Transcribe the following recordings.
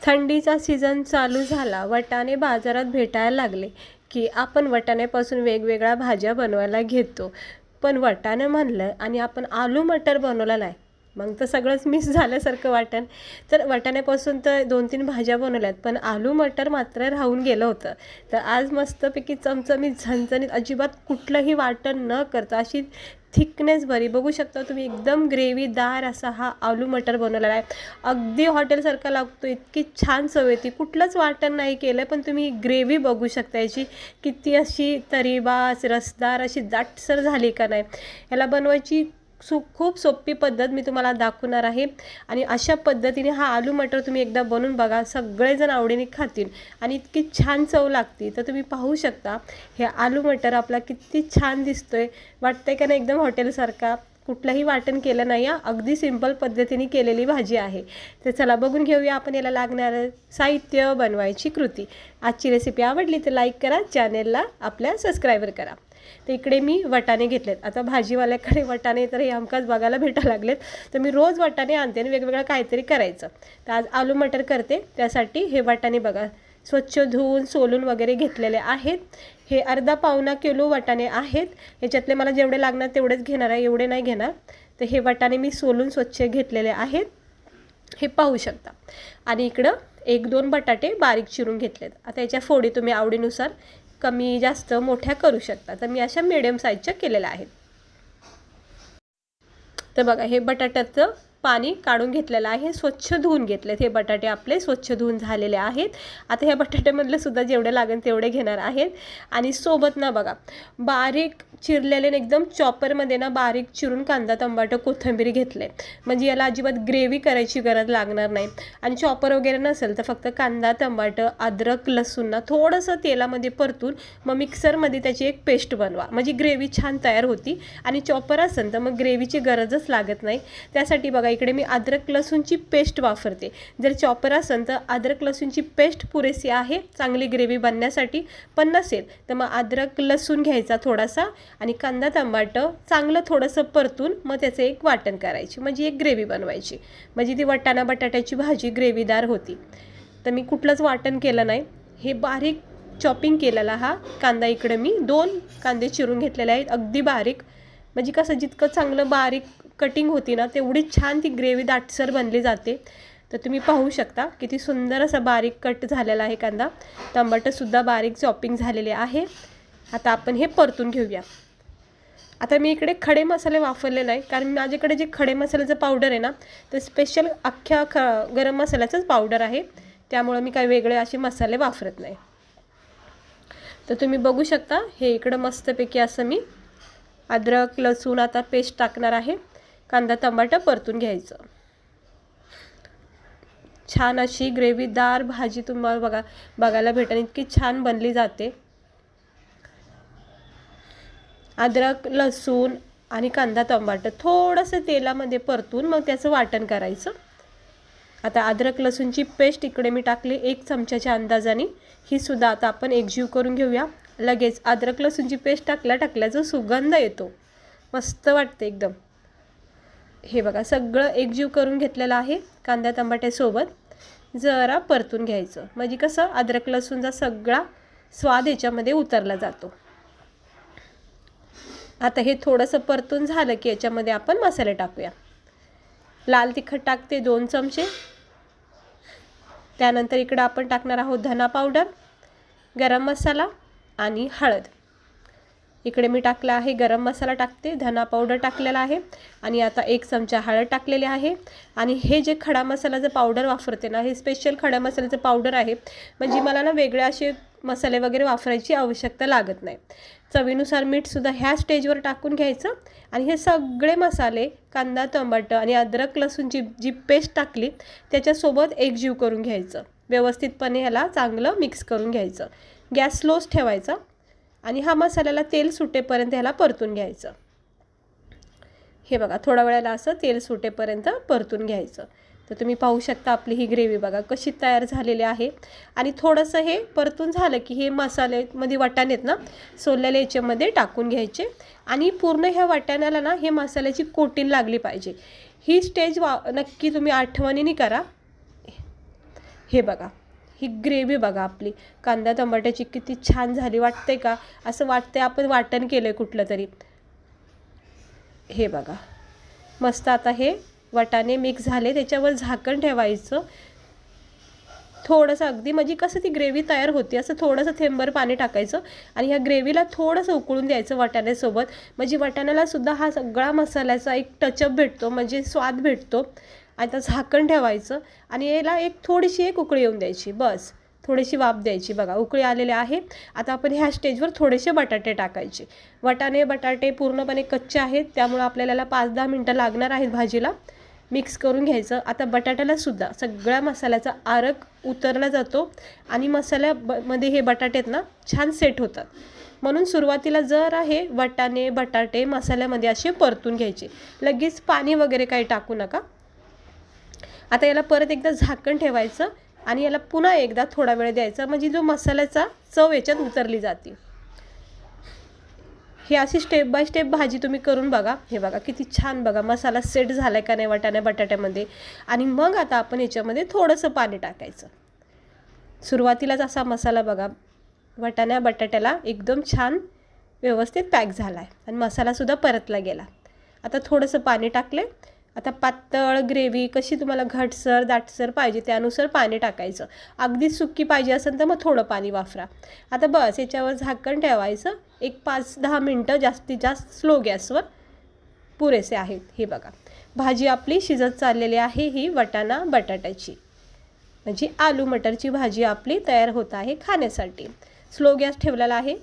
थंडीचा सीझन चालू झाला, वाटाणे बाजारात भेटायला लागले की आपण वाटाण्यापासून वेगवेगळ्या भाज्या बनवायला घेतो. पण वाटाणं म्हणलं आणि आपण आलू मटर बनवलं नाही, मग तर सगळंच मिस झाल्यासारखं वाटण. तर वाटाण्यापासून तर 2-3 भाज्या बनवल्यात, पण आलू मटर मात्र राहून गेलं होतं. तर आज मस्तपैकी चमचमीत झणझणीत अजिबात कुठलंही वाटण न करता अशी थिकनेस भरी बघू शकता तुम्ही, एकदम ग्रेव्हीदार असा हा आलू मटर बनवलेला आहे. अगदी हॉटेलसारखा लागतो, इतकी छान चव येते. कुठलंच वाटण नाही केलं, पण तुम्ही ग्रेव्ही बघू शकता याची किती अशी तरीबास रसदार अशी दाटसर झाली का नाही. याला बनवायची खूप सोपी पद्धत मी तुम्हाला दाखवणार आहे. आणि अशा पद्धतीने हा आलू मटर तुम्ही एकदा बनवून बघा, सगळेजण आवडीने खातील आणि इतकी छान चव लागते. तर तुम्ही पाहू शकता हे आलू मटर आपला किती छान दिसतोय, वाटतंय का नाही एकदम हॉटेलसारखा. कुठलंही वाटण केलं नाही, अगदी सिंपल पद्धतीने केलेली भाजी आहे. तर चला बघून घेऊया आपण याला लागणारं साहित्य, बनवायची कृती. आजची रेसिपी आवडली तर लाईक करा, चॅनेलला आपल्या सबस्क्राईबर करा. तर इकडे मी वाटाणे घेतलेत. आता भाजीवाल्याकडे वाटाणे तर हे हमखास बघायला भेटायला लागलेत, तर मी रोज वाटाणे आणते आणि वेगवेगळं काहीतरी करायचं. तर आज आलू मटर करते, त्यासाठी हे वाटाणे बघा स्वच्छ धुवून सोलून वगैरे घेतलेले आहेत. हे अर्धा-पावणा किलो वाटाणे आहेत. ह्याच्यातले मला जेवढे लागणार तेवढेच घेणार आहे, एवढे नाही घेणार. तर हे वाटाणे मी सोलून स्वच्छ घेतलेले आहेत, हे पाहू शकता. आणि इकडं 1-2 बटाटे बारीक चिरून घेतलेत. आता याच्या फोडी तुम्ही आवडीनुसार कमी जास्त मोठ्या करू शकता. तर मी अशा मिडियम साईजच्या केलेल्या आहेत. तर बघा हे बटाट्याचं पाणी काढून घेतलेलं आहे, स्वच्छ धुवून घेतलेत. हे बटाटे आपले स्वच्छ धुवून झालेले आहेत. आता ह्या बटाट्यामधलं सुद्धा जेवढे लागेल तेवढे घेणार आहेत. आणि सोबत ना बघा बारीक चिरलेले एकदम चॉपरमध्ये ना बारीक चिरून कांदा, टमाटर, कोथिंबीर घेतले, म्हणजे याला अजिबात ग्रेव्ही करायची गरज लागणार नाही. आणि चॉपर वगैरे नसेल तर फक्त कांदा, टमाटर, अद्रक, लसूण ना थोडंसं तेलामध्ये परतून मग मिक्सरमध्ये त्याची एक पेस्ट बनवा, म्हणजे ग्रेव्ही छान तयार होती. आणि चॉपर असेल तर मग ग्रेव्हीची गरजच लागत नाही. त्यासाठी बघा इकडे मी अद्रक लसूणची पेस्ट वापरते. जर चॉपर असेल तर अद्रक लसूणची पेस्ट पुरेशी आहे चांगली ग्रेव्ही बनण्यासाठी. पण नसेल तर मग अद्रक लसूण घ्यायचा थोडासा आणि कांदा, टमाटर चांगलं थोडंसं परतून मग त्याचं एक वाटण करायची, म्हणजे एक ग्रेव्ही बनवायची, म्हणजे ती वाटाणा बटाट्याची भाजी ग्रेव्हीदार होती. तर मी कुठलंच वाटण केलं नाही, हे बारीक चॉपिंग केलेला हा कांदा. इकडे मी 2 कांदे चिरून घेतलेले आहेत अगदी बारीक, म्हणजे कसं जितकं चांगलं बारीक कटिंग होती ना तेवढीच छान ती ग्रेव्ही दाटसर बनली जाते. तर तुम्ही पाहू शकता किती सुंदर असा बारीक कट झालेला आहे कांदा. टमाटरसुद्धा बारीक चॉपिंग झालेले आहे. आता आपण हे परतून घेऊया. आता मी इकडे खडे मसाले वापरले नाही, कारण माझ्याकडे जे खडे मसाल्याचं पावडर आहे ना तर स्पेशल अख्ख्या गरम मसाल्याचंच पावडर आहे, त्यामुळे मी काही वेगळे असे मसाले वापरत नाही. तर तुम्ही बघू शकता हे इकडं मस्तपैकी असं मी अद्रक लसूण आता पेस्ट टाकणार आहे. कांदा टमाटर परतून घ्यायचं. छान अशी ग्रेव्हीदार भाजी तुम्हाला बघायला भेटेल, इतकी छान बनली जाते. अद्रक लसूण आणि कांदा टमाटर थोडंसं तेलामध्ये परतून मग त्याचं वाटण करायचं. आता अद्रक लसूणची पेस्ट इकडे मी टाकली 1 चमच्याच्या अंदाजाने, ही सुद्धा आता आपण एकजीव करून घेऊया. लगेच अद्रक लसूणची पेस्ट टाकल्याचा सुगंध येतो, मस्त वाटते एकदम. हे बघा सगळं एकजीव करून घेतलेलं आहे. कांदा टमाट्यासोबत जरा परतून घ्यायचं, म्हणजे कसं अद्रक लसूणचा सगळा स्वाद याच्यामध्ये उतरला जातो. आता हे थोडंसं परतून झालं की याच्यामध्ये आपण मसाले टाकूया. लाल तिखट टाकते 2 चमचे. त्यानंतर इकडं आपण टाकणार आहोत धना पावडर, गरम मसाला आणि हळद. इकडे मी टाकला आहे गरम मसाला टाकते, धना पावडर टाकलेला आहे आणि आता 1 चमचा हळद टाकलेली आहे. आणि हे जे खडा मसाल्याचं पावडर वापरते ना, हे स्पेशल खडा मसाल्याचं पावडर आहे, म्हणजे मला ना वेगळे असे मसाले वगैरे वापरायची आवश्यकता लागत नाही. चवीनुसार मीठसुद्धा ह्या स्टेजवर टाकून घ्यायचं. आणि हे सगळे मसाले कांदा टमाटर आणि अद्रक लसूणची जी पेस्ट टाकली त्याच्यासोबत एकजीव करून घ्यायचं. व्यवस्थितपणे ह्याला चांगलं मिक्स करून घ्यायचं. गॅस स्लोच ठेवायचा आणि हा मसाल्याला तेल सुटेपर्यंत ह्याला परतून घ्यायचं. हे बघा थोड्या वेळेला असं तेल सुटेपर्यंत परतून घ्यायचं. तर तुम्ही पाहू शकता आपली ही ग्रेव्ही बघा कशी तयार झालेली आहे. आणि थोडंसं हे परतून झालं की हे मसाल्यामध्ये वाटाणेत ना सोललेले याच्यामध्ये टाकून घ्यायचे. आणि पूर्ण ह्या वाटाण्याला ना हे मसाल्याची कोटिंग लागली पाहिजे. ही स्टेज नक्की तुम्ही आठवणीने करा. हे बघा, ही ग्रेव्ही बघा आपली कांदा टमाट्याची किती छान झाली, वाटते का? असं वाटते आपण वाटण केलं आहे कुठलं तरी. हे बघा मस्त. आता हे वाटाणे मिक्स झाले, त्याच्यावर झाकण ठेवायचं. थोडंसं अगदी म्हणजे कसं ती ग्रेव्ही तयार होती असं थोडंसं थेंबर पाणी टाकायचं आणि ह्या ग्रेव्हीला थोडंसं उकळून द्यायचं वाटाण्यासोबत. म्हणजे वाटाण्यालासुद्धा हा सगळा मसाल्याचा एक टचअप भेटतो, म्हणजे स्वाद भेटतो. आता झाकण ठेवायचं आणि याला थोडीशी एक उकळी येऊन द्यायची, बस. थोडीशी वाफ द्यायची. बघा उकळी आलेले आहे. आता आपण ह्या स्टेजवर थोडेसे बटाटे टाकायचे. बटाटे पूर्णपणे कच्चे आहेत, त्यामुळे आपल्याला 5-10 मिनटं लागणार आहेत भाजीला. मिक्स करून घ्यायचं. आता बटाट्यालासुद्धा सगळ्या मसाल्याचा आरक उतरला जातो आणि मसाल्यामध्ये हे बटाटे आहेत ना छान सेट होतात. म्हणून सुरुवातीला जरा हे बटाटे मसाल्यामध्ये असे परतून घ्यायचे. लगेच पाणी वगैरे काही टाकू नका. आता याला परत एकदा झाकण ठेवायचं आणि याला पुन्हा एकदा थोडा वेळ द्यायचा, म्हणजे जो मसाल्याचा चव याच्यात उतरली जाते. हे अशी स्टेप बाय स्टेप भाजी तुम्ही करून बघा. हे बघा किती छान बघा मसाला सेट झाला का नाही बटाट्यामध्ये. आणि मग आता आपण याच्यामध्ये थोडंसं पाणी टाकायचं. सुरुवातीलाच असा मसाला बघा बटाट्याला एकदम छान व्यवस्थित पॅक झाला आहे आणि मसालासुद्धा परतला गेला. आता थोडंसं पाणी टाकले. आता पातळ ग्रेव्ही कशी तुम्हाला घटसर दाटसर पाहिजे त्यानुसार पाणी टाकायचं. अगदी सुकी पाहिजे असेल तर मग थोडं पाणी वापरा. आता बस याच्यावर झाकण ठेवायचं. एक 5-10 मिनटं जास्तीत जास्त स्लो गॅसवर पुरेसे आहेत. हे बघा भाजी आपली शिजत चाललेली आहे. ही बटाट्याची म्हणजे आलू मटरची भाजी आपली तयार होत आहे खाण्यासाठी. स्लो गॅस ठेवलेला आहे.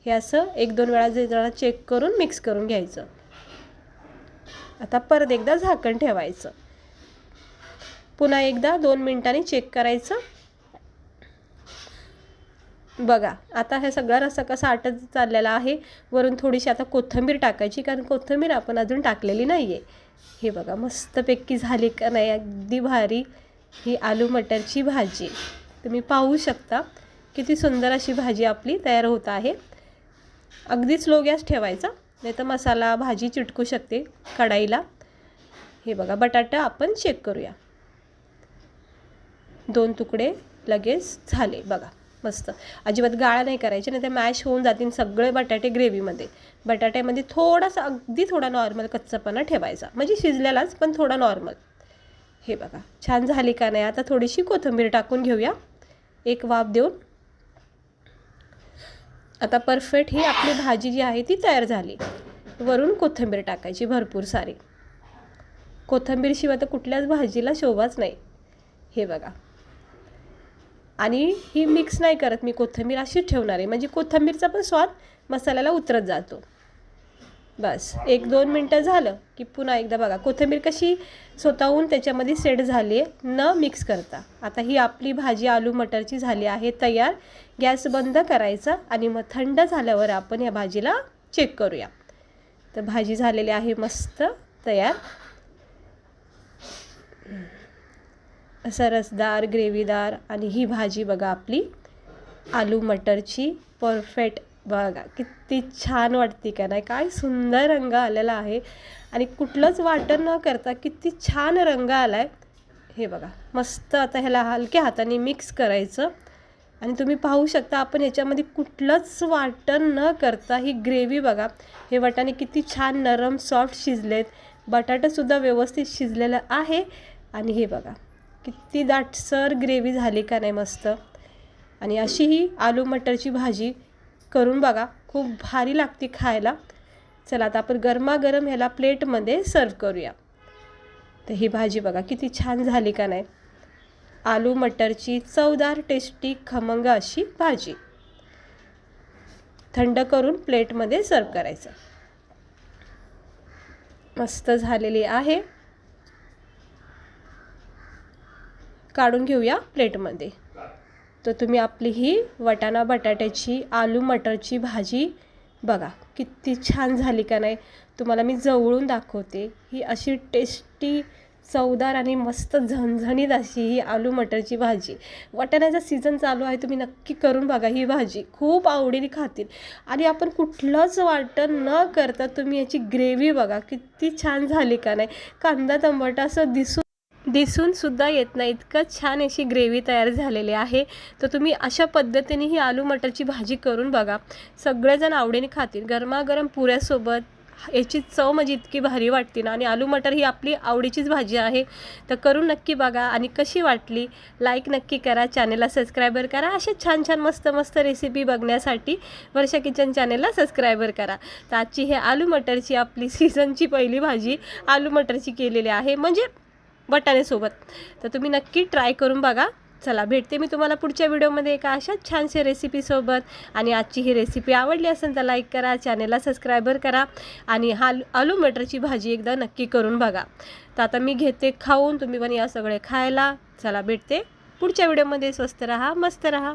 हे असं 1-2 वेळा जरा चेक करून मिक्स करून घ्यायचं. आता परत एकदा झाकण ठेवायचं. पुन्हा एकदा 2 मिनिटांनी चेक करायचं. बघा आता हे सगळा रस्सा कसा आटत चाललेला आहे. वरून थोडीशी आता कोथिंबीर टाकायची, कारण कोथिंबीर आपण अजून टाकलेली नाही आहे. हे बघा मस्तपैकी झाली का नाही, अगदी भारी ही आलू मटरची भाजी. तुम्ही पाहू शकता किती सुंदर अशी भाजी आपली तयार होत आहे. अगदी स्लो गॅस ठेवायचा, नाही तर मसाला भाजी चिटकू शकते कढाईला. हे बघा बटाटा आपण चेक करूया. 2 तुकडे लगेच झाले बघा मस्त. अजिबात गाळा नाही करायचे, नाही तर मॅश होऊन जातील सगळे बटाटे ग्रेव्हीमध्ये. बटाट्यामध्ये थोडासा अगदी थोडा नॉर्मल कच्चापणा ठेवायचा, म्हणजे शिजलेलाच पण थोडा नॉर्मल. हे बघा छान झाली का नाही. आता थोडीशी कोथिंबीर टाकून घेऊया, एक वाफ देऊन. आता परफेक्ट ही आपली भाजी जी आहे ती तयार झाली. वरून कोथिंबीर टाकायची भरपूर सारी. कोथिंबीरशिवाय तर कुठल्याच भाजीला शोभाच नाही. हे बघा आणि ही मिक्स नाही करत मी, कोथिंबीर अशीच ठेवणार आहे, म्हणजे कोथिंबीरचा पण स्वाद मसाल्याला उतरत जातो. बस 1-2 मिनटं झालं की पुन्हा एकदा बघा कोथिंबीर कशी स्वतःहून त्याच्यामध्ये सेट झाली आहे न मिक्स करता. आता ही आपली भाजी आलू मटरची झाली आहे तयार. गॅस बंद करायचा आणि मग थंड झाल्यावर आपण या भाजीला चेक करूया. तर भाजी झालेली आहे मस्त तयार. असं रसदार ग्रेव्हीदार. आणि ही भाजी बघा आपली आलू मटरची परफेक्ट. बघा किती छान वाटते का नाही, काय सुंदर रंग आलेला आहे आणि कुठलंच वाटण न करता किती छान रंग आला आहे. हे बघा मस्त. आता ह्याला हलक्या हाताने मिक्स करायचं आणि तुम्ही पाहू शकता आपण ह्याच्यामध्ये कुठलंच वाटण न करता ही ग्रेव्ही बघा. हे वाटाणे किती छान नरम सॉफ्ट शिजलेत, बटाटासुद्धा व्यवस्थित शिजलेलं आहे. आणि हे बघा किती दाटसर ग्रेव्ही झाली का नाही मस्त. आणि अशी ही आलू मटरची भाजी करून बघा, खूप भारी लागते खायला. चला आता आपण गरमागरम ह्याला प्लेटमध्ये सर्व करूया. तर ही भाजी बघा किती छान झाली का नाही. आलू मटरची चवदार टेस्टी खमंग अशी भाजी. थंड करून प्लेटमध्ये सर्व करायचं. मस्त झालेली आहे. काढून घेऊया प्लेटमध्ये. तर तुम्ही आपली ही बटाट्याची आलू मटरची भाजी बघा किती छान झाली का नाही. तुम्हाला मी जवळून दाखवते. ही अशी टेस्टी चवदार आणि मस्त झणझणीत अशी ही आलू मटरची भाजी. वाटाण्याचा सीझन चालू आहे, तुम्ही नक्की करून बघा. ही भाजी खूप आवडीने खातील. आणि आपण कुठलंच वाटण न करता तुम्ही याची ग्रेव्ही बघा किती छान झाली का नाही. कांदा टमाटा असं दिसून दिसूनसुद्धा येत नाही, इतकं छान अशी ग्रेव्ही तयार झालेली आहे. तर तुम्ही अशा पद्धतीने ही आलू मटरची भाजी करून बघा. सगळेजण आवडीने खातील. गरमागरम पुऱ्यासोबत याची चव म्हणजे इतकी भारी वाटते ना. आणि आलू मटर ही आपली आवडीचीच भाजी आहे. तर करून नक्की बघा आणि कशी वाटली लाईक नक्की करा, चॅनेलला सबस्क्रायबर करा. असे छान छान मस्त मस्त रेसिपी बघण्यासाठी वर्षा किचन चॅनेलला सबस्क्रायबर करा. तर आजची हे आलू मटरची आपली सीझनची पहिली भाजी आलू मटरची केलेली आहे, म्हणजे वाटाण्यासोबत. तर तुम्ही नक्की ट्राय करून बघा. चला, भेटते मी तुम्हाला पुढच्या व्हिडिओमध्ये एका अशाच छानशा रेसिपीसोबत. आणि आजची ही रेसिपी आवडली असेल तर लाईक करा, चॅनेलला सबस्क्रायबर करा आणि आलू मटरची भाजी एकदा नक्की करून बघा. तर आता मी घेते खाऊन, तुम्ही पण या सगळे खायला. चला, भेटते पुढच्या व्हिडिओमध्ये. स्वस्त रहा, मस्त रहा.